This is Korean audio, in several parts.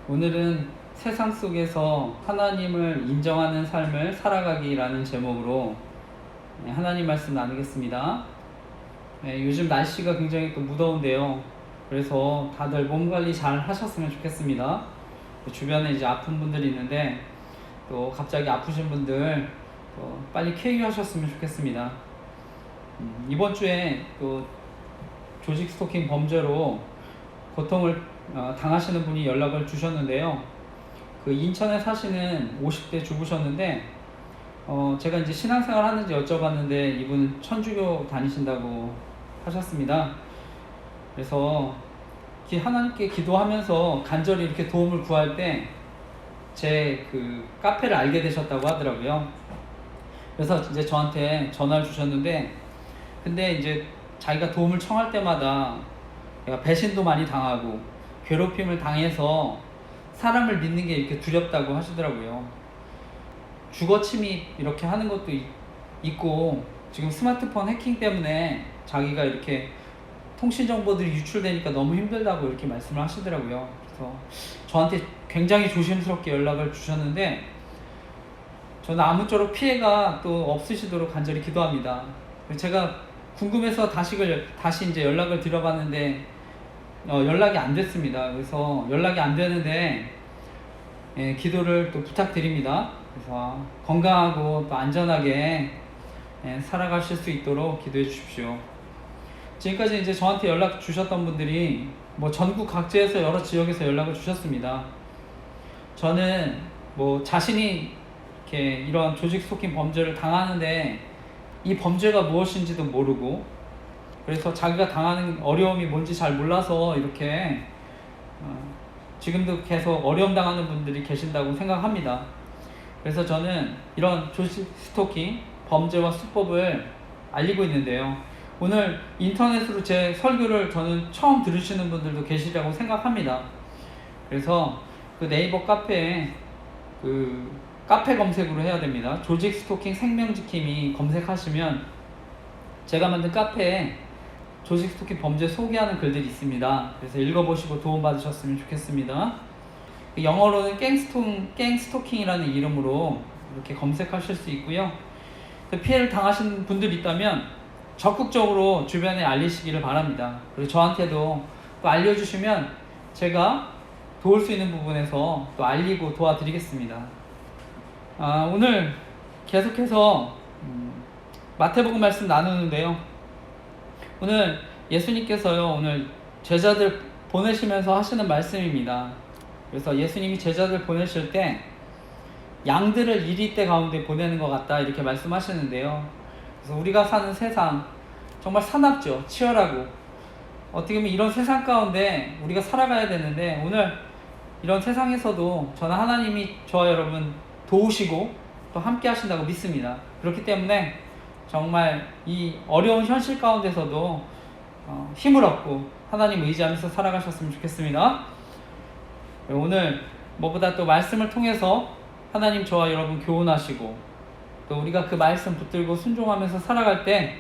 오늘은 세상 속에서 하나님을 인정하는 삶을 살아가기라는 제목으로 하나님 말씀 나누겠습니다. 요즘 날씨가 굉장히 또 무더운데요. 그래서 다들 몸 관리 잘 하셨으면 좋겠습니다. 주변에 이제 아픈 분들이 있는데 또 갑자기 아프신 분들 또 빨리 쾌유하셨으면 좋겠습니다. 이번 주에 또 조직 스토킹 범죄로 고통을 당하시는 분이 연락을 주셨는데요. 그 인천에 사시는 50대 주부셨는데 제가 이제 신앙생활 하는지 여쭤봤는데 이분은 천주교 다니신다고 하셨습니다. 그래서 하나님께 기도하면서 간절히 이렇게 도움을 구할 때 제 그 카페를 알게 되셨다고 하더라고요. 그래서 이제 저한테 전화를 주셨는데, 근데 이제 자기가 도움을 청할 때마다 배신도 많이 당하고 괴롭힘을 당해서 사람을 믿는 게 이렇게 두렵다고 하시더라고요. 주거 침입 이렇게 하는 것도 있고, 지금 스마트폰 해킹 때문에 자기가 이렇게 통신 정보들이 유출되니까 너무 힘들다고 이렇게 말씀을 하시더라고요. 그래서 저한테 굉장히 조심스럽게 연락을 주셨는데, 저는 아무쪼록 피해가 또 없으시도록 간절히 기도합니다. 제가 궁금해서 다시 이제 연락을 드려봤는데 연락이 안 됐습니다. 그래서 연락이 안 되는데 기도를 또 부탁드립니다. 그래서 건강하고 또 안전하게 살아가실 수 있도록 기도해 주십시오. 지금까지 이제 저한테 연락 주셨던 분들이 전국 각지에서 여러 지역에서 연락을 주셨습니다. 저는 자신이 이렇게 이런 조직 스토킹 범죄를 당하는데 이 범죄가 무엇인지도 모르고, 그래서 자기가 당하는 어려움이 뭔지 잘 몰라서 이렇게 지금도 계속 어려움 당하는 분들이 계신다고 생각합니다. 그래서 저는 이런 조직 스토킹 범죄와 수법을 알리고 있는데요. 오늘 인터넷으로 제 설교를 저는 처음 들으시는 분들도 계시라고 생각합니다. 그래서 그 네이버 카페에 카페 검색으로 해야 됩니다. 조직 스토킹 생명지킴이 검색하시면 제가 만든 카페에 조직 스토킹 범죄 소개하는 글들이 있습니다. 그래서 읽어보시고 도움받으셨으면 좋겠습니다. 영어로는 갱스토킹이라는 이름으로 이렇게 검색하실 수 있고요. 피해를 당하신 분들이 있다면 적극적으로 주변에 알리시기를 바랍니다. 그리고 저한테도 또 알려주시면 제가 도울 수 있는 부분에서 또 알리고 도와드리겠습니다. 오늘 계속해서 마태복음 말씀 나누는데요. 오늘 예수님께서요, 오늘 제자들 보내시면서 하시는 말씀입니다. 그래서 예수님이 제자들 보내실 때 양들을 이리떼 가운데 보내는 것 같다 이렇게 말씀하시는데요. 그래서 우리가 사는 세상 정말 사납죠. 치열하고 어떻게 보면 이런 세상 가운데 우리가 살아가야 되는데, 오늘 이런 세상에서도 저는 하나님이 저와 여러분 도우시고 또 함께 하신다고 믿습니다. 그렇기 때문에 정말 이 어려운 현실 가운데서도 힘을 얻고 하나님 의지하면서 살아가셨으면 좋겠습니다. 오늘 무엇보다 또 말씀을 통해서 하나님 저와 여러분 교훈하시고, 또 우리가 그 말씀 붙들고 순종하면서 살아갈 때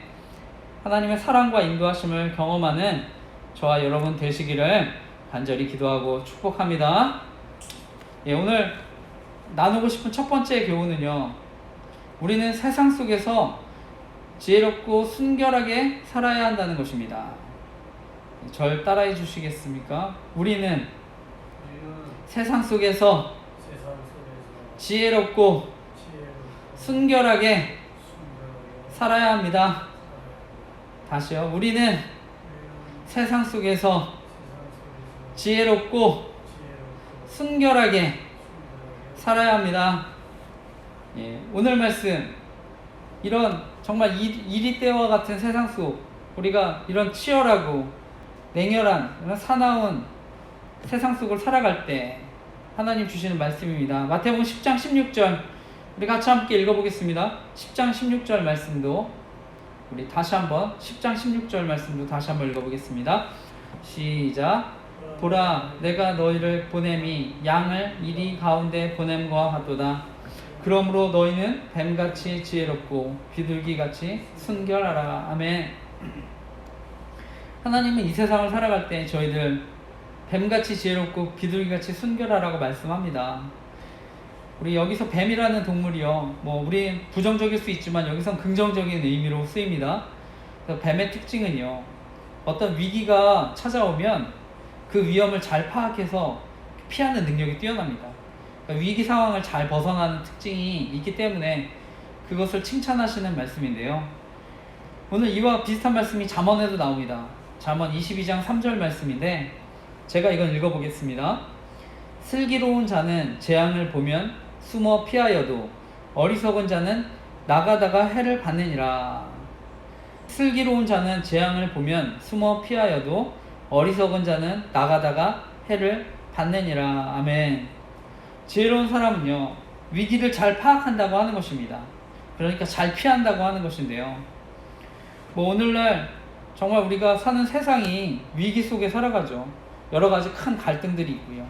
하나님의 사랑과 인도하심을 경험하는 저와 여러분 되시기를 간절히 기도하고 축복합니다. 오늘 나누고 싶은 첫 번째 교훈은요, 우리는 세상 속에서 지혜롭고 순결하게 살아야 한다는 것입니다. 절 따라해 주시겠습니까? 우리는 세상 속에서 지혜롭고 순결하게 살아야 합니다. 다시요. 우리는 세상 속에서 지혜롭고 순결하게 살아야 합니다. 오늘 말씀, 이런 정말 이리떼와 같은 세상 속, 우리가 이런 치열하고 냉혈한 이런 사나운 세상 속을 살아갈 때 하나님 주시는 말씀입니다. 마태복음 10장 16절 우리 같이 함께 읽어보겠습니다. 10장 16절 말씀도 우리 다시 한번 10장 16절 말씀도 다시 한번 읽어보겠습니다. 시작. 보라, 내가 너희를 보냄이 양을 이리 가운데 보냄과 같도다. 그러므로 너희는 뱀같이 지혜롭고 비둘기같이 순결하라. 아멘. 하나님은 이 세상을 살아갈 때 저희들 뱀같이 지혜롭고 비둘기같이 순결하라고 말씀합니다. 우리 여기서 뱀이라는 동물이요, 뭐 우리 부정적일 수 있지만 여기선 긍정적인 의미로 쓰입니다. 그래서 뱀의 특징은요, 어떤 위기가 찾아오면 그 위험을 잘 파악해서 피하는 능력이 뛰어납니다. 그러니까 위기 상황을 잘 벗어나는 특징이 있기 때문에 그것을 칭찬하시는 말씀인데요. 오늘 이와 비슷한 말씀이 잠언에도 나옵니다. 잠언 22장 3절 말씀인데 제가 이건 읽어보겠습니다. 슬기로운 자는 재앙을 보면 숨어 피하여도 어리석은 자는 나가다가 해를 받느니라. 슬기로운 자는 재앙을 보면 숨어 피하여도 어리석은 자는 나가다가 해를 받느니라. 아멘. 지혜로운 사람은요, 위기를 잘 파악한다고 하는 것입니다. 그러니까 잘 피한다고 하는 것인데요. 뭐 오늘날 정말 우리가 사는 세상이 위기 속에 살아가죠. 여러 가지 큰 갈등들이 있고요.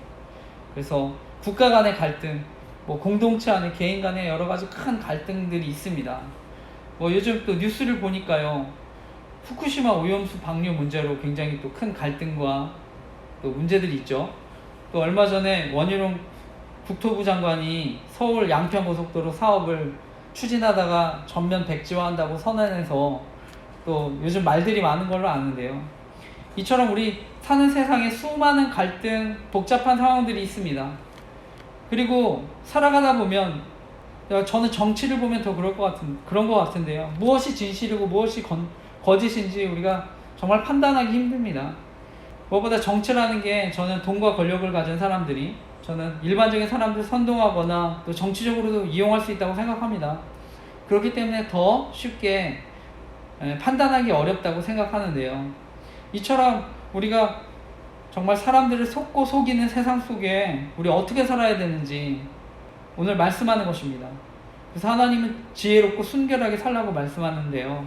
그래서 국가 간의 갈등, 뭐 공동체 안에 개인 간의 여러 가지 큰 갈등들이 있습니다. 뭐 요즘 또 뉴스를 보니까요, 후쿠시마 오염수 방류 문제로 굉장히 또 큰 갈등과 또 문제들이 있죠. 또 얼마 전에 원희룡 국토부 장관이 서울 양평고속도로 사업을 추진하다가 전면 백지화한다고 선언해서 또 요즘 말들이 많은 걸로 아는데요. 이처럼 우리 사는 세상에 수많은 갈등, 복잡한 상황들이 있습니다. 그리고 살아가다 보면, 저는 정치를 보면 더 그런 것 같은데요. 무엇이 진실이고 무엇이 거짓인지 우리가 정말 판단하기 힘듭니다. 무엇보다 정치라는 게, 저는 돈과 권력을 가진 사람들이, 저는 일반적인 사람들 선동하거나 또 정치적으로도 이용할 수 있다고 생각합니다. 그렇기 때문에 더 쉽게 판단하기 어렵다고 생각하는데요. 이처럼 우리가 정말 사람들을 속고 속이는 세상 속에 우리 어떻게 살아야 되는지 오늘 말씀하는 것입니다. 그래서 하나님은 지혜롭고 순결하게 살라고 말씀하는데요.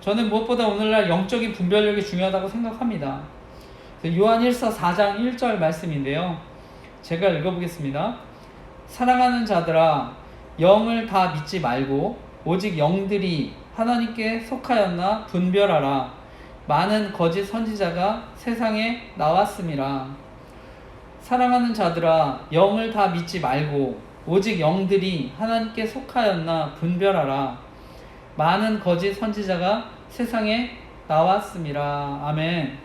저는 무엇보다 오늘날 영적인 분별력이 중요하다고 생각합니다. 요한일서 4장 1절 말씀인데요. 제가 읽어보겠습니다. 사랑하는 자들아, 영을 다 믿지 말고 오직 영들이 하나님께 속하였나 분별하라. 많은 거짓 선지자가 세상에 나왔음이라. 사랑하는 자들아, 영을 다 믿지 말고 오직 영들이 하나님께 속하였나 분별하라. 많은 거짓 선지자가 세상에 나왔음이라. 아멘.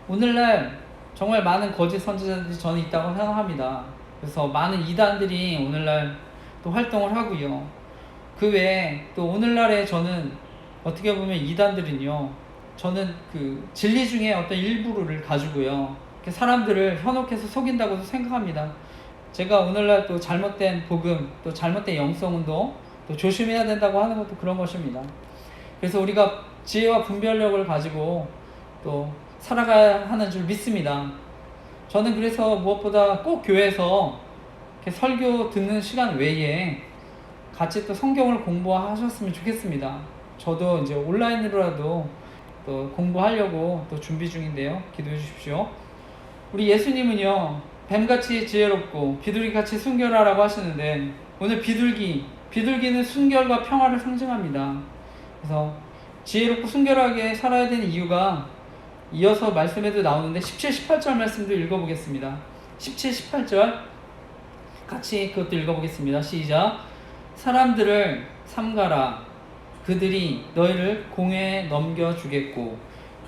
오늘날 정말 많은 거짓 선지자들이 저는 있다고 생각합니다. 그래서 많은 이단들이 오늘날 또 활동을 하고요. 그 외에 또 오늘날에 저는 어떻게 보면 이단들은요, 저는 그 진리 중에 어떤 일부를 가지고요, 사람들을 현혹해서 속인다고 생각합니다. 제가 오늘날 또 잘못된 복음, 또 잘못된 영성운동, 또 조심해야 된다고 하는 것도 그런 것입니다. 그래서 우리가 지혜와 분별력을 가지고 또 살아가야 하는 줄 믿습니다. 저는 그래서 무엇보다 꼭 교회에서 이렇게 설교 듣는 시간 외에 같이 또 성경을 공부하셨으면 좋겠습니다. 저도 이제 온라인으로라도 또 공부하려고 또 준비 중인데요. 기도해 주십시오. 우리 예수님은요, 뱀같이 지혜롭고 비둘기같이 순결하라고 하시는데, 오늘 비둘기는 순결과 평화를 상징합니다. 그래서 지혜롭고 순결하게 살아야 되는 이유가 이어서 말씀에도 나오는데 17, 18절 말씀도 읽어보겠습니다. 17, 18절 같이 그것도 읽어보겠습니다. 시작. 사람들을 삼가라. 그들이 너희를 공회에 넘겨주겠고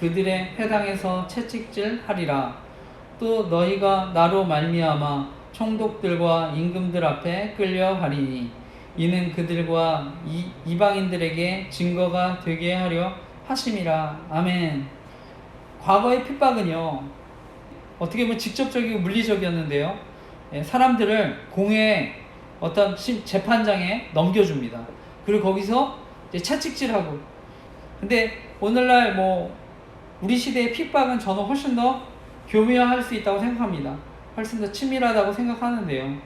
그들의 회당에서 채찍질 하리라. 또 너희가 나로 말미암아 총독들과 임금들 앞에 끌려가리니 이는 그들과 이방인들에게 증거가 되게 하려 하심이라. 아멘. 과거의 핍박은요, 어떻게 보면 직접적이고 물리적이었는데요, 사람들을 공회 어떤 재판장에 넘겨줍니다. 그리고 거기서 이제 채찍질하고. 근데 오늘날 뭐 우리 시대의 핍박은 저는 훨씬 더 교묘할 수 있다고 생각합니다. 훨씬 더 치밀하다고 생각하는데요.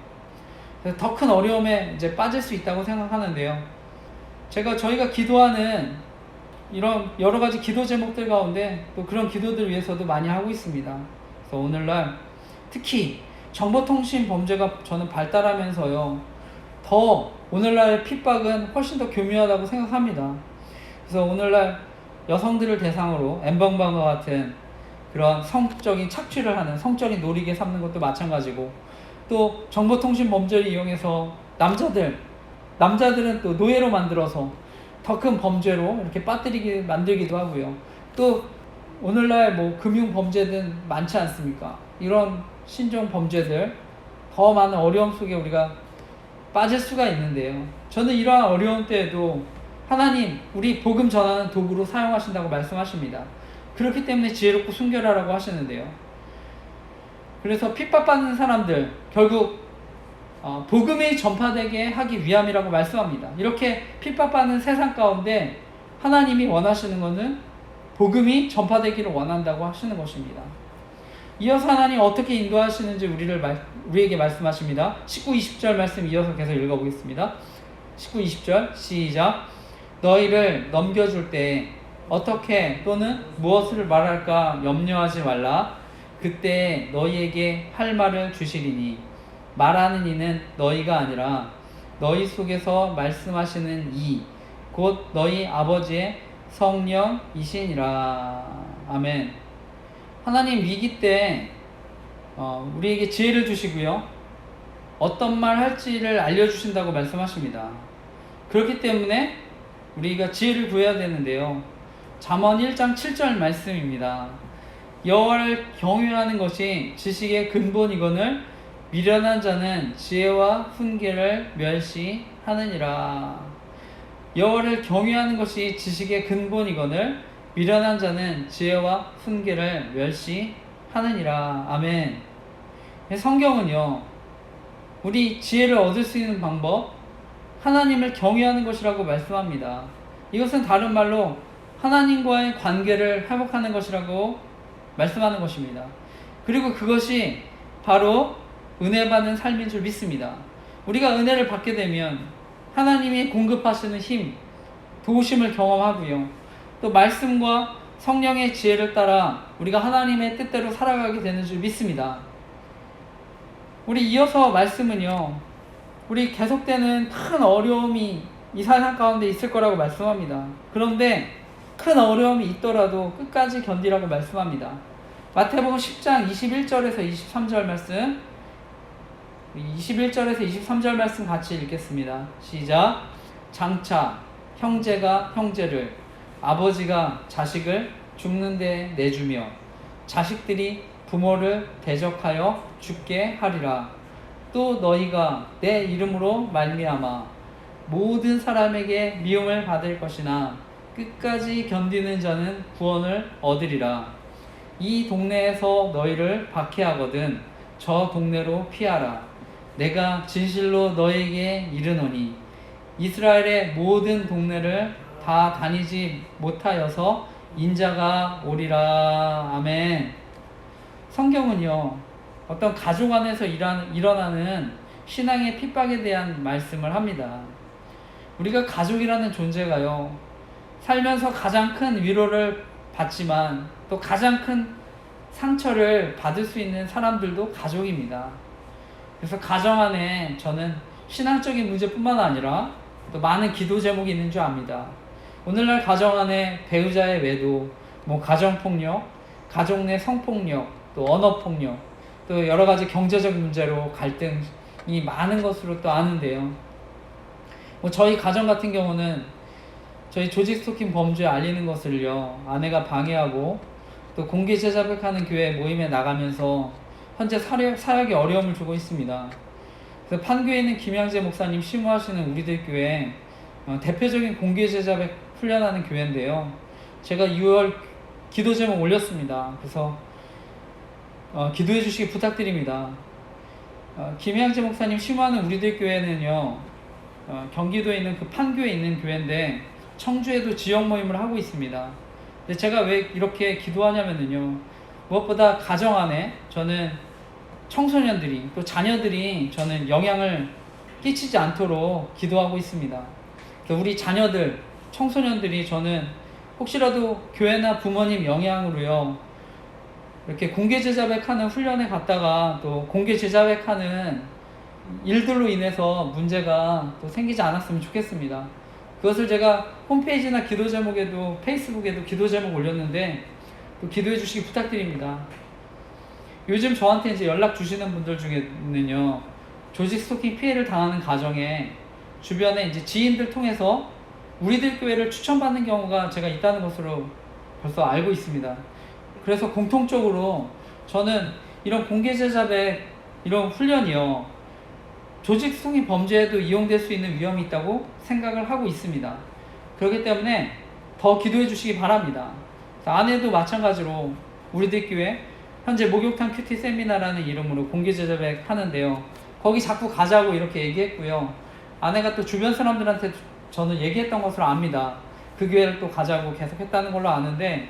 더 큰 어려움에 이제 빠질 수 있다고 생각하는데요. 저희가 기도하는 이런 여러 가지 기도 제목들 가운데 또 그런 기도들 위해서도 많이 하고 있습니다. 그래서 오늘날 특히 정보통신 범죄가 저는 발달하면서요, 더 오늘날 핍박은 훨씬 더 교묘하다고 생각합니다. 그래서 오늘날 여성들을 대상으로 엠번방과 같은 그런 성적인 착취를 하는, 성적인 놀이개 삼는 것도 마찬가지고, 또 정보통신 범죄를 이용해서 남자들은 또 노예로 만들어서 더 큰 범죄로 이렇게 만들기도 하고요. 또 오늘날 뭐 금융 범죄든 많지 않습니까? 이런 신종 범죄들, 더 많은 어려움 속에 우리가 빠질 수가 있는데요. 저는 이러한 어려움 때에도 하나님 우리 복음 전하는 도구로 사용하신다고 말씀하십니다. 그렇기 때문에 지혜롭고 순결하라고 하시는데요. 그래서 핍박받는 사람들 결국 복음이 전파되게 하기 위함이라고 말씀합니다. 이렇게 핍박받는 세상 가운데 하나님이 원하시는 것은 복음이 전파되기를 원한다고 하시는 것입니다. 이어서 하나님 어떻게 인도하시는지 우리에게 말씀하십니다. 19, 20절 말씀 이어서 계속 읽어보겠습니다. 19, 20절 시작. 너희를 넘겨줄 때 어떻게 또는 무엇을 말할까 염려하지 말라. 그때 너희에게 할 말을 주시리니 말하는 이는 너희가 아니라 너희 속에서 말씀하시는 이 곧 너희 아버지의 성령이시니라. 아멘. 하나님 위기 때 우리에게 지혜를 주시고요. 어떤 말 할지를 알려주신다고 말씀하십니다. 그렇기 때문에 우리가 지혜를 구해야 되는데요. 잠언 1장 7절 말씀입니다. 여호와를 경외하는 것이 지식의 근본이거늘 미련한 자는 지혜와 훈계를 멸시하느니라. 여호와를 경외하는 것이 지식의 근본이거늘 미련한 자는 지혜와 훈계를 멸시하느니라. 아멘. 성경은요, 우리 지혜를 얻을 수 있는 방법, 하나님을 경외하는 것이라고 말씀합니다. 이것은 다른 말로 하나님과의 관계를 회복하는 것이라고 말씀하는 것입니다. 그리고 그것이 바로 은혜 받는 삶인 줄 믿습니다. 우리가 은혜를 받게 되면 하나님이 공급하시는 힘, 도우심을 경험하고요. 또 말씀과 성령의 지혜를 따라 우리가 하나님의 뜻대로 살아가게 되는 줄 믿습니다. 우리 이어서 말씀은요, 우리 계속되는 큰 어려움이 이 세상 가운데 있을 거라고 말씀합니다. 그런데 큰 어려움이 있더라도 끝까지 견디라고 말씀합니다. 마태복음 10장 21절에서 23절 말씀, 21절에서 23절 말씀 같이 읽겠습니다. 시작. 장차 형제가 형제를, 아버지가 자식을 죽는 데 내주며 자식들이 부모를 대적하여 죽게 하리라. 또 너희가 내 이름으로 말미암아 모든 사람에게 미움을 받을 것이나 끝까지 견디는 자는 구원을 얻으리라. 이 동네에서 너희를 박해하거든 저 동네로 피하라. 내가 진실로 너에게 이르노니 이스라엘의 모든 동네를 다 다니지 못하여서 인자가 오리라. 아멘. 성경은요, 어떤 가족 안에서 일어나는 신앙의 핍박에 대한 말씀을 합니다. 우리가 가족이라는 존재가요, 살면서 가장 큰 위로를 받지만 또 가장 큰 상처를 받을 수 있는 사람들도 가족입니다. 그래서 가정 안에 저는 신앙적인 문제뿐만 아니라 또 많은 기도 제목이 있는 줄 압니다. 오늘날 가정 안에 배우자의 외도, 가정폭력, 가족 내 성폭력, 또 언어폭력, 또 여러 가지 경제적 문제로 갈등이 많은 것으로 또 아는데요. 저희 가정 같은 경우는 저희 조직 스토킹 범죄 알리는 것을요, 아내가 방해하고 또 공개 제자백하는 교회 모임에 나가면서 현재 사역에 어려움을 주고 있습니다. 그래서 판교에 있는 김양재 목사님 심우하시는 우리들 교회 대표적인 공개 제자백 훈련하는 교회인데요. 제가 2월 기도 제목 올렸습니다. 그래서 기도해 주시기 부탁드립니다. 김양재 목사님 심우하는 우리들 교회는요, 경기도에 있는 그 판교에 있는 교회인데 청주에도 지역 모임을 하고 있습니다. 근데 제가 왜 이렇게 기도하냐면요, 무엇보다 가정 안에 저는 청소년들이 또 자녀들이 저는 영향을 끼치지 않도록 기도하고 있습니다. 우리 자녀들, 청소년들이 저는 혹시라도 교회나 부모님 영향으로요, 이렇게 공개 제자백하는 훈련에 갔다가 또 공개 제자백하는 일들로 인해서 문제가 또 생기지 않았으면 좋겠습니다. 그것을 제가 홈페이지나 기도 제목에도, 페이스북에도 기도 제목 올렸는데 또 기도해 주시기 부탁드립니다. 요즘 저한테 이제 연락 주시는 분들 중에는요, 조직 스토킹 피해를 당하는 가정에 주변에 이제 지인들 통해서 우리들 교회를 추천받는 경우가 제가 있다는 것으로 벌써 알고 있습니다. 그래서 공통적으로 저는 이런 공개 제자백 이런 훈련이요, 조직 스토킹 범죄에도 이용될 수 있는 위험이 있다고 생각을 하고 있습니다. 그렇기 때문에 더 기도해 주시기 바랍니다. 아내도 마찬가지로 우리들 교회 현재 목욕탕 큐티 세미나라는 이름으로 공개 제자백 하는데요, 거기 자꾸 가자고 이렇게 얘기했고요, 아내가 또 주변 사람들한테 저는 얘기했던 것으로 압니다. 그 교회를 또 가자고 계속 했다는 걸로 아는데,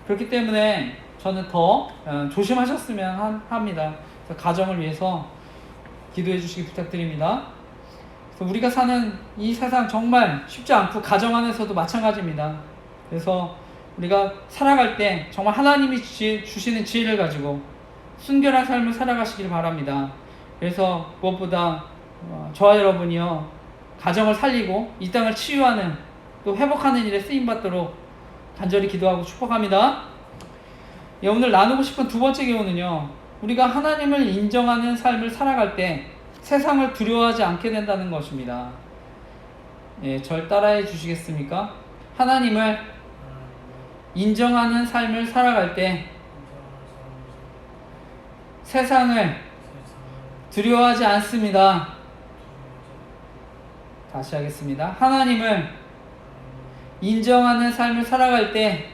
그렇기 때문에 저는 더 조심하셨으면 합니다. 그래서 가정을 위해서 기도해 주시기 부탁드립니다. 그래서 우리가 사는 이 세상 정말 쉽지 않고 가정 안에서도 마찬가지입니다. 그래서 우리가 살아갈 때 정말 하나님이 주시는 지혜를 가지고 순결한 삶을 살아가시길 바랍니다. 그래서 무엇보다 저와 여러분이요, 가정을 살리고 이 땅을 치유하는 또 회복하는 일에 쓰임받도록 간절히 기도하고 축복합니다. 예, 오늘 나누고 싶은 두 번째 교훈은요, 우리가 하나님을 인정하는 삶을 살아갈 때 세상을 두려워하지 않게 된다는 것입니다. 예, 절 따라해 주시겠습니까? 하나님을 인정하는 삶을 살아갈 때 세상을 두려워하지 않습니다. 다시 하겠습니다. 하나님을 인정하는 삶을 살아갈 때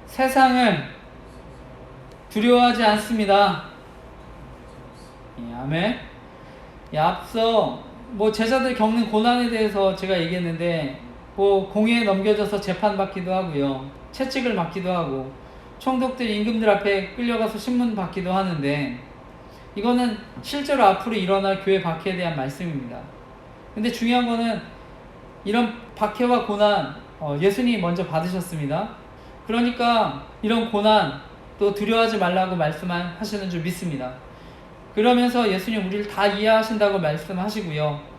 세상을 두려워하지 않습니다. 예, 아멘. 예, 앞서 제자들 겪는 고난에 대해서 제가 얘기했는데, 공회에 넘겨져서 재판받기도 하고요, 채찍을 맞기도 하고, 총독들 임금들 앞에 끌려가서 신문 받기도 하는데, 이거는 실제로 앞으로 일어날 교회 박해에 대한 말씀입니다. 근데 중요한 거는 이런 박해와 고난 예수님이 먼저 받으셨습니다. 그러니까 이런 고난 또 두려워하지 말라고 말씀하시는 줄 믿습니다. 그러면서 예수님 우리를 다 이해하신다고 말씀하시고요,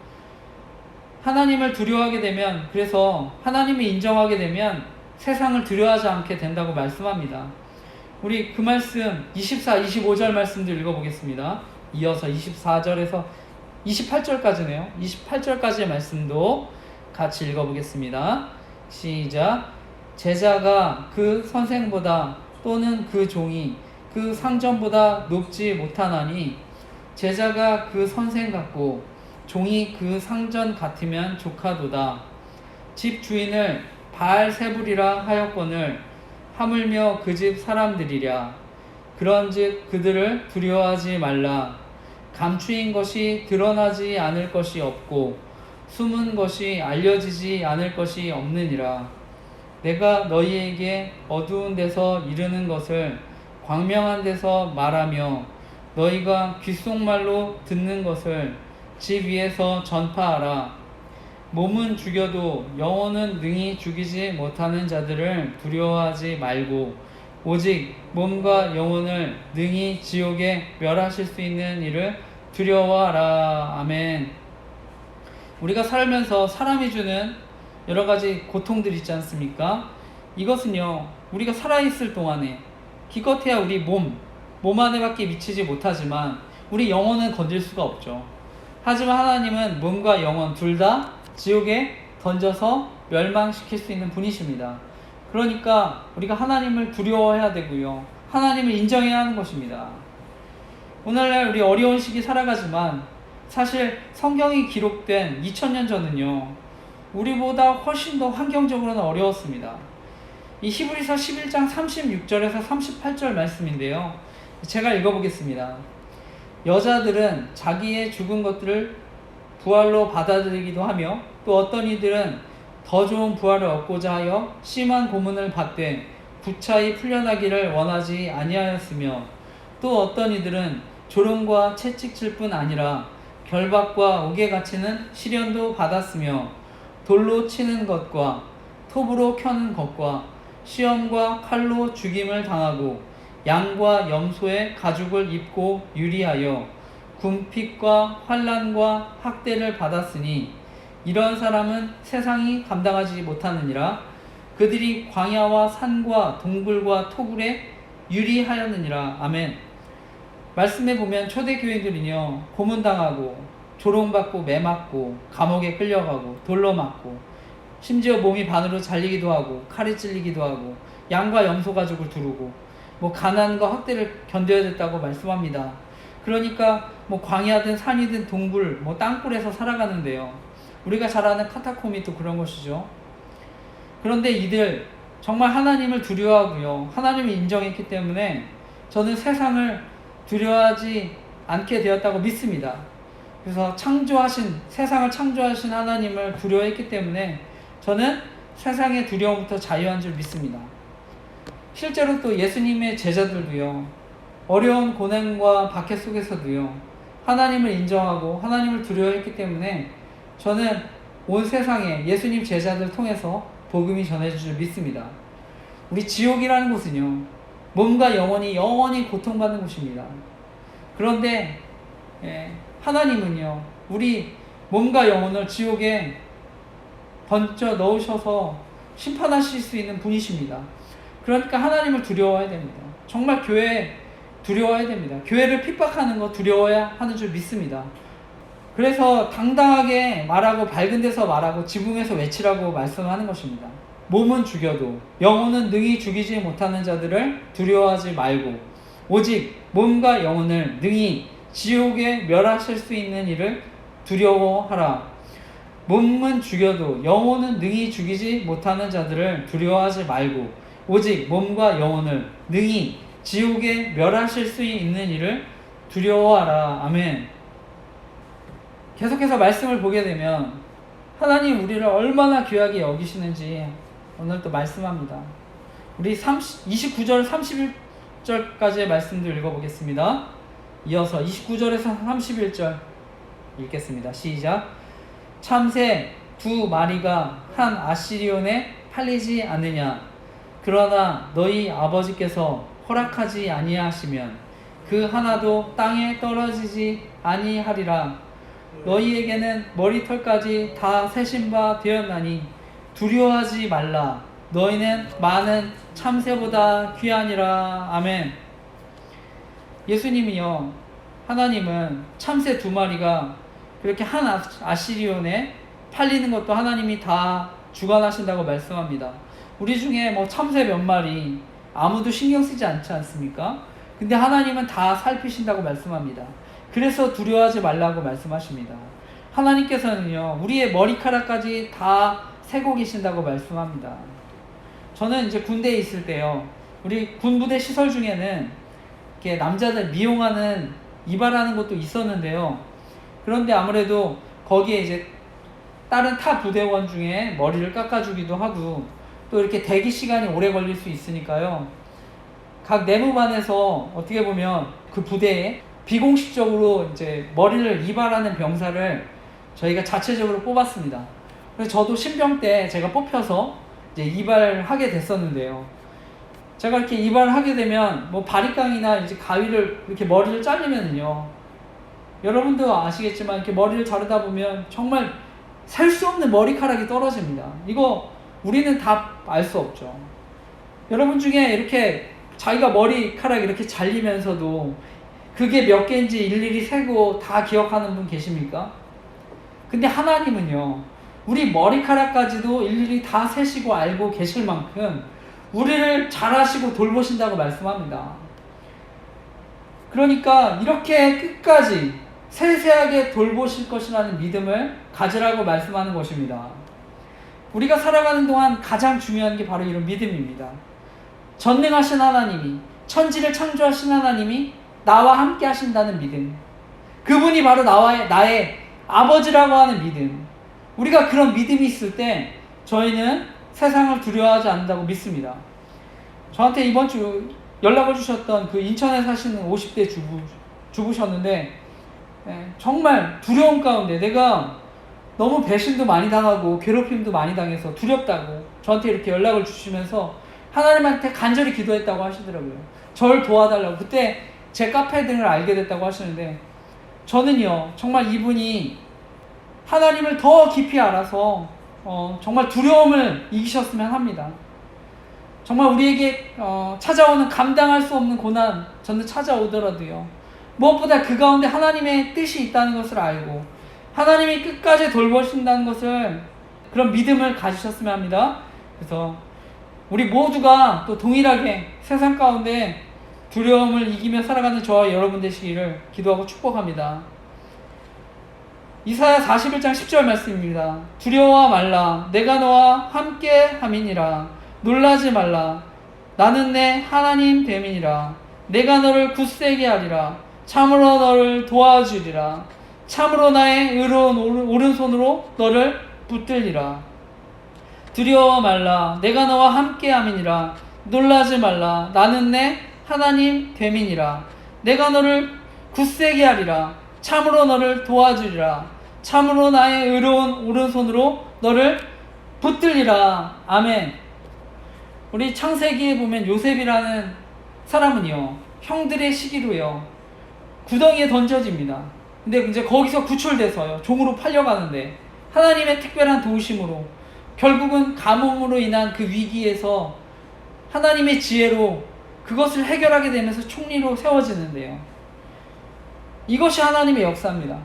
하나님을 두려워하게 되면, 그래서 하나님을 인정하게 되면 세상을 두려워하지 않게 된다고 말씀합니다. 우리 그 말씀 24, 25절 말씀도 읽어보겠습니다. 이어서 24절에서 28절까지네요. 28절까지의 말씀도 같이 읽어보겠습니다. 시작. 제자가 그 선생보다 또는 그 종이 그 상전보다 높지 못하나니 제자가 그 선생 같고 종이 그 상전 같으면 조카도다. 집 주인을 바알세불이라 하였거늘 하물며 그 집 사람들이랴. 그런즉 그들을 두려워하지 말라. 감추인 것이 드러나지 않을 것이 없고 숨은 것이 알려지지 않을 것이 없느니라. 내가 너희에게 어두운 데서 이르는 것을 광명한 데서 말하며 너희가 귓속말로 듣는 것을 집 위에서 전파하라. 몸은 죽여도 영혼은 능히 죽이지 못하는 자들을 두려워하지 말고 오직 몸과 영혼을 능히 지옥에 멸하실 수 있는 이를 두려워하라. 아멘. 우리가 살면서 사람이 주는 여러 가지 고통들 있지 않습니까? 이것은요, 우리가 살아있을 동안에 기껏해야 우리 몸 안에밖에 미치지 못하지만 우리 영혼은 건질 수가 없죠. 하지만 하나님은 몸과 영혼 둘 다 지옥에 던져서 멸망시킬 수 있는 분이십니다. 그러니까 우리가 하나님을 두려워해야 되고요, 하나님을 인정해야 하는 것입니다. 오늘날 우리 어려운 시기 살아가지만 사실 성경이 기록된 2000년 전은요, 우리보다 훨씬 더 환경적으로는 어려웠습니다. 이 히브리서 11장 36절에서 38절 말씀인데요, 제가 읽어보겠습니다. 여자들은 자기의 죽은 것들을 부활로 받아들이기도 하며 또 어떤 이들은 더 좋은 부활을 얻고자 하여 심한 고문을 받되 부차히 풀려나기를 원하지 아니하였으며 또 어떤 이들은 조롱과 채찍질 뿐 아니라 결박과 옥에 갇히는 시련도 받았으며 돌로 치는 것과 톱으로 켜는 것과 시험과 칼로 죽임을 당하고 양과 염소의 가죽을 입고 유리하여 궁핍과 환난과 학대를 받았으니 이런 사람은 세상이 감당하지 못하느니라. 그들이 광야와 산과 동굴과 토굴에 유리하였느니라. 아멘. 말씀에 보면 초대교인들은요, 고문당하고 조롱받고 매맞고 감옥에 끌려가고 돌로 맞고 심지어 몸이 반으로 잘리기도 하고 칼에 찔리기도 하고 양과 염소 가죽을 두르고 가난과 학대를 견뎌야 됐다고 말씀합니다. 그러니까 광야든 산이든 동굴, 땅굴에서 살아가는데요. 우리가 잘 아는 카타콤이 또 그런 것이죠. 그런데 이들 정말 하나님을 두려워하고요, 하나님을 인정했기 때문에 저는 세상을 두려워하지 않게 되었다고 믿습니다. 그래서 세상을 창조하신 하나님을 두려워했기 때문에 저는 세상의 두려움부터 자유한 줄 믿습니다. 실제로 또 예수님의 제자들도요, 어려운 고난과 박해 속에서도요, 하나님을 인정하고 하나님을 두려워했기 때문에 저는 온 세상에 예수님 제자들 통해서 복음이 전해질 줄 믿습니다. 우리 지옥이라는 곳은요, 몸과 영원히 고통받는 곳입니다. 그런데 하나님은요, 우리 몸과 영혼을 지옥에 던져 넣으셔서 심판하실 수 있는 분이십니다. 그러니까 하나님을 두려워해야 됩니다. 정말 교회 두려워해야 됩니다. 교회를 핍박하는 거 두려워야 하는 줄 믿습니다. 그래서 당당하게 말하고 밝은 데서 말하고 지붕에서 외치라고 말씀하는 것입니다. 몸은 죽여도 영혼은 능히 죽이지 못하는 자들을 두려워하지 말고 오직 몸과 영혼을 능히 지옥에 멸하실 수 있는 이를 두려워하라. 몸은 죽여도 영혼은 능히 죽이지 못하는 자들을 두려워하지 말고 오직 몸과 영혼을 능히 지옥에 멸하실 수 있는 이를 두려워하라. 아멘. 계속해서 말씀을 보게 되면 하나님 우리를 얼마나 귀하게 여기시는지 오늘 또 말씀합니다. 우리 29절 31절까지의 말씀도 읽어보겠습니다. 이어서 29절에서 31절 읽겠습니다. 시작. 참새 두 마리가 한 아시리온에 팔리지 않느냐. 그러나 너희 아버지께서 허락하지 아니하시면 그 하나도 땅에 떨어지지 아니하리라. 너희에게는 머리털까지 다 세신 바 되었나니 두려워하지 말라. 너희는 많은 참새보다 귀하니라. 아멘. 예수님이요, 하나님은 참새 두 마리가 그렇게 한 아시리온에 팔리는 것도 하나님이 다 주관하신다고 말씀합니다. 우리 중에 참새 몇 마리 아무도 신경 쓰지 않지 않습니까? 근데 하나님은 다 살피신다고 말씀합니다. 그래서 두려워하지 말라고 말씀하십니다. 하나님께서는요, 우리의 머리카락까지 다 세고 계신다고 말씀합니다. 저는 이제 군대에 있을 때요, 우리 군부대 시설 중에는 이렇게 남자들 미용하는 이발하는 것도 있었는데요. 그런데 아무래도 거기에 이제 다른 타 부대원 중에 머리를 깎아주기도 하고 또 이렇게 대기 시간이 오래 걸릴 수 있으니까요. 각 내무반에서 어떻게 보면 그 부대에 비공식적으로 이제 머리를 이발하는 병사를 저희가 자체적으로 뽑았습니다. 그래서 저도 신병 때 제가 뽑혀서 이제 이발하게 됐었는데요. 제가 이렇게 이발을 하게 되면 바리깡이나 이제 가위를 이렇게 머리를 자르면요, 여러분도 아시겠지만 이렇게 머리를 자르다 보면 정말 셀 수 없는 머리카락이 떨어집니다. 이거 우리는 다 알 수 없죠. 여러분 중에 이렇게 자기가 머리카락 이렇게 잘리면서도 그게 몇 개인지 일일이 세고 다 기억하는 분 계십니까? 근데 하나님은요, 우리 머리카락까지도 일일이 다 세시고 알고 계실 만큼 우리를 잘하시고 돌보신다고 말씀합니다. 그러니까 이렇게 끝까지 세세하게 돌보실 것이라는 믿음을 가지라고 말씀하는 것입니다. 우리가 살아가는 동안 가장 중요한 게 바로 이런 믿음입니다. 전능하신 하나님이, 천지를 창조하신 하나님이 나와 함께 하신다는 믿음, 그분이 바로 나의 아버지라고 하는 믿음, 우리가 그런 믿음이 있을 때 저희는 세상을 두려워하지 않는다고 믿습니다. 저한테 이번 주 연락을 주셨던 그 인천에 사시는 50대 주부셨는데 정말 두려움 가운데 내가 너무 배신도 많이 당하고 괴롭힘도 많이 당해서 두렵다고 저한테 이렇게 연락을 주시면서 하나님한테 간절히 기도했다고 하시더라고요. 저를 도와달라고. 그때 제 카페 등을 알게 됐다고 하시는데 저는요, 정말 이분이 하나님을 더 깊이 알아서 정말 두려움을 이기셨으면 합니다. 정말 우리에게 찾아오는 감당할 수 없는 고난 저는 찾아오더라도요, 무엇보다 그 가운데 하나님의 뜻이 있다는 것을 알고 하나님이 끝까지 돌보신다는 것을, 그런 믿음을 가지셨으면 합니다. 그래서 우리 모두가 또 동일하게 세상 가운데 두려움을 이기며 살아가는 저와 여러분 되시기를 기도하고 축복합니다. 이사야 41장 10절 말씀입니다. 두려워 말라. 내가 너와 함께 함이니라. 놀라지 말라. 나는 내 하나님 됨이니라. 내가 너를 굳세게 하리라. 참으로 너를 도와주리라. 참으로 나의 의로운 오른손으로 너를 붙들리라. 두려워 말라. 내가 너와 함께 함이니라. 놀라지 말라. 나는 내 하나님 됨이니라. 내가 너를 굳세게 하리라. 참으로 너를 도와주리라. 참으로 나의 의로운 오른손으로 너를 붙들리라. 아멘. 우리 창세기에 보면 요셉이라는 사람은요, 형들의 시기로요, 구덩이에 던져집니다. 근데 이제 거기서 구출돼서요, 종으로 팔려가는데 하나님의 특별한 도우심으로 결국은 가뭄으로 인한 그 위기에서 하나님의 지혜로 그것을 해결하게 되면서 총리로 세워지는데요, 이것이 하나님의 역사입니다.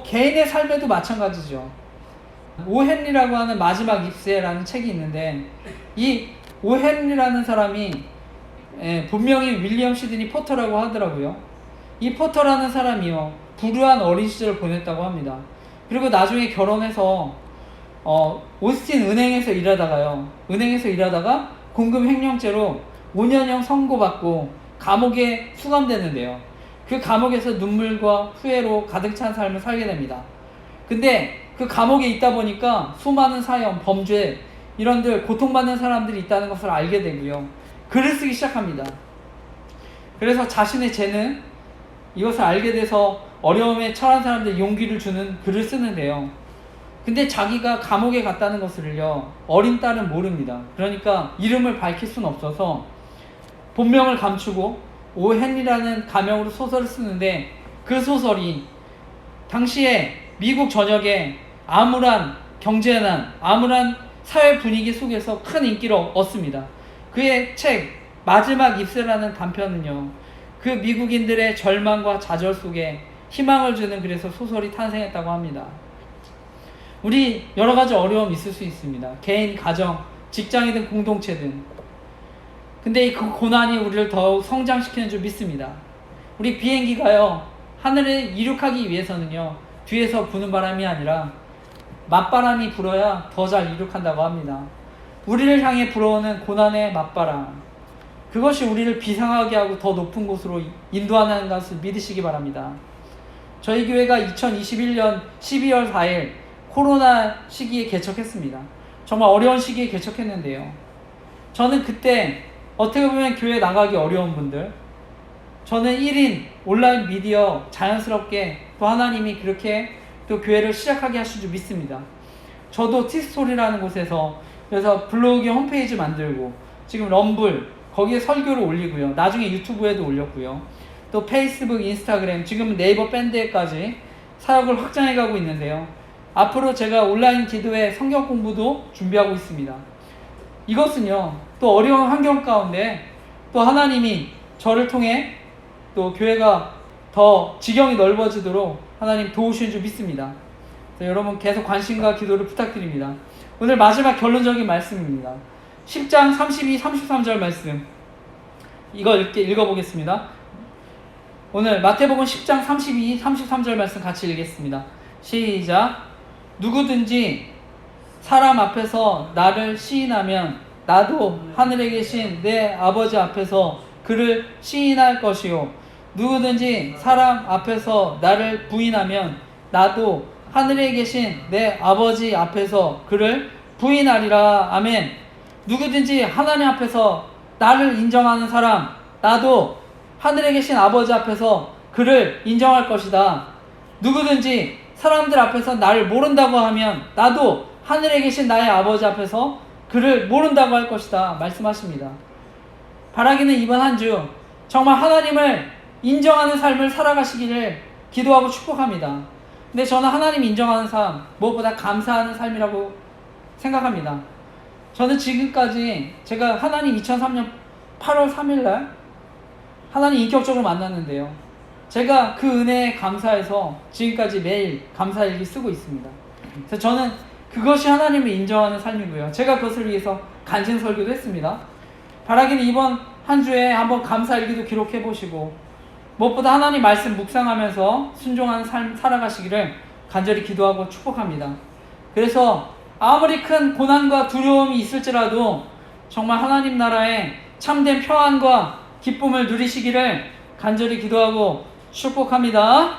개인의 삶에도 마찬가지죠. 오 헨리라고 하는 마지막 입세라는 책이 있는데, 이 오 헨리라는 사람이 본명이 윌리엄 시드니 포터라고 하더라고요. 이 포터라는 사람이요, 불우한 어린 시절을 보냈다고 합니다. 그리고 나중에 결혼해서 오스틴 은행에서 일하다가 공금 횡령죄로 5년형 선고받고 감옥에 수감되는데요, 그 감옥에서 눈물과 후회로 가득 찬 삶을 살게 됩니다. 근데 그 감옥에 있다 보니까 수많은 사형, 범죄, 이런들 고통받는 사람들이 있다는 것을 알게 되고요, 글을 쓰기 시작합니다. 그래서 자신의 재능, 이것을 알게 돼서 어려움에 처한 사람들 용기를 주는 글을 쓰는데요, 근데 자기가 감옥에 갔다는 것을요, 어린 딸은 모릅니다. 그러니까 이름을 밝힐 수는 없어서 본명을 감추고 오 헨리라는 가명으로 소설을 쓰는데, 그 소설이 당시에 미국 전역에 암울한 경제난, 암울한 사회 분위기 속에서 큰 인기를 얻습니다. 그의 책 마지막 입세라는 단편은요, 그 미국인들의 절망과 좌절 속에 희망을 주는, 그래서 소설이 탄생했다고 합니다. 우리 여러 가지 어려움이 있을 수 있습니다. 개인, 가정, 직장이든 공동체든. 근데 그 고난이 우리를 더욱 성장시키는 줄 믿습니다. 우리 비행기가요, 하늘에 이륙하기 위해서는요, 뒤에서 부는 바람이 아니라 맞바람이 불어야 더 잘 이륙한다고 합니다. 우리를 향해 불어오는 고난의 맞바람, 그것이 우리를 비상하게 하고 더 높은 곳으로 인도하는 것을 믿으시기 바랍니다. 저희 교회가 2021년 12월 4일 코로나 시기에 개척했습니다. 정말 어려운 시기에 개척했는데요, 저는 그때 어떻게 보면 교회 나가기 어려운 분들, 저는 1인 온라인 미디어 자연스럽게 또 하나님이 그렇게 또 교회를 시작하게 하신 줄 믿습니다. 저도 티스토리라는 곳에서 그래서 블로그 홈페이지 만들고, 지금 럼블 거기에 설교를 올리고요, 나중에 유튜브에도 올렸고요, 또 페이스북, 인스타그램, 지금은 네이버 밴드에까지 사역을 확장해가고 있는데요, 앞으로 제가 온라인 기도회 성경 공부도 준비하고 있습니다. 이것은요, 또 어려운 환경 가운데 또 하나님이 저를 통해 또 교회가 더 지경이 넓어지도록 하나님 도우시는 줄 믿습니다. 여러분 계속 관심과 기도를 부탁드립니다. 오늘 마지막 결론적인 말씀입니다. 10장 32, 33절 말씀, 이거 읽어보겠습니다. 오늘 마태복음 10장 32, 33절 말씀 같이 읽겠습니다. 시작. 누구든지 사람 앞에서 나를 시인하면 나도 하늘에 계신 내 아버지 앞에서 그를 시인할 것이요, 누구든지 사람 앞에서 나를 부인하면 나도 하늘에 계신 내 아버지 앞에서 그를 부인하리라. 아멘. 누구든지 하나님 앞에서 나를 인정하는 사람, 나도 하늘에 계신 아버지 앞에서 그를 인정할 것이다. 누구든지 사람들 앞에서 나를 모른다고 하면 나도 하늘에 계신 나의 아버지 앞에서 그를 모른다고 할 것이다 말씀하십니다. 바라기는 이번 한 주 정말 하나님을 인정하는 삶을 살아가시기를 기도하고 축복합니다. 근데 저는 하나님 인정하는 삶, 무엇보다 감사하는 삶이라고 생각합니다. 저는 지금까지 제가 하나님 2003년 8월 3일날 하나님 인격적으로 만났는데요. 제가 그 은혜에 감사해서 지금까지 매일 감사일기 쓰고 있습니다. 그래서 저는 그것이 하나님을 인정하는 삶이고요. 제가 그것을 위해서 간증 설교도 했습니다. 바라기는 이번 한 주에 한번 감사일기도 기록해 보시고 무엇보다 하나님 말씀 묵상하면서 순종하는 삶 살아가시기를 간절히 기도하고 축복합니다. 그래서 아무리 큰 고난과 두려움이 있을지라도 정말 하나님 나라의 참된 평안과 기쁨을 누리시기를 간절히 기도하고 축복합니다.